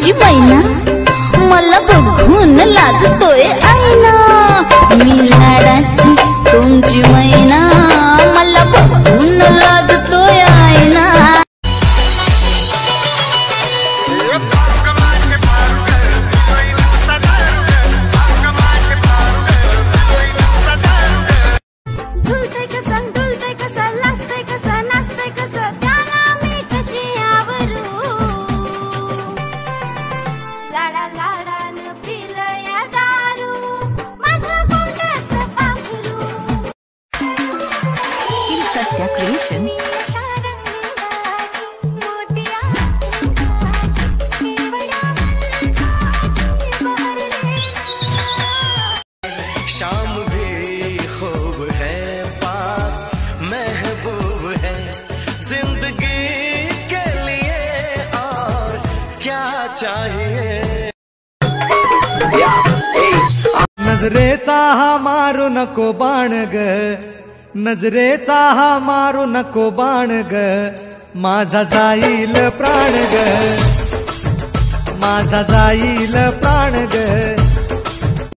तुमची मैना मला बघून लाजतोय आईना। मी लाडाची तुमची मैना मला बघून लाजतोय आईना। Creation. शाम भी खूब है पास महबूब है जिंदगी के लिए और क्या चाहिए। नजरेचा हा मारू नको बाण ग, नजरेचा हा मारू नको बाण ग, माझा जाईल प्राण ग, माझा जाईल प्राण ग।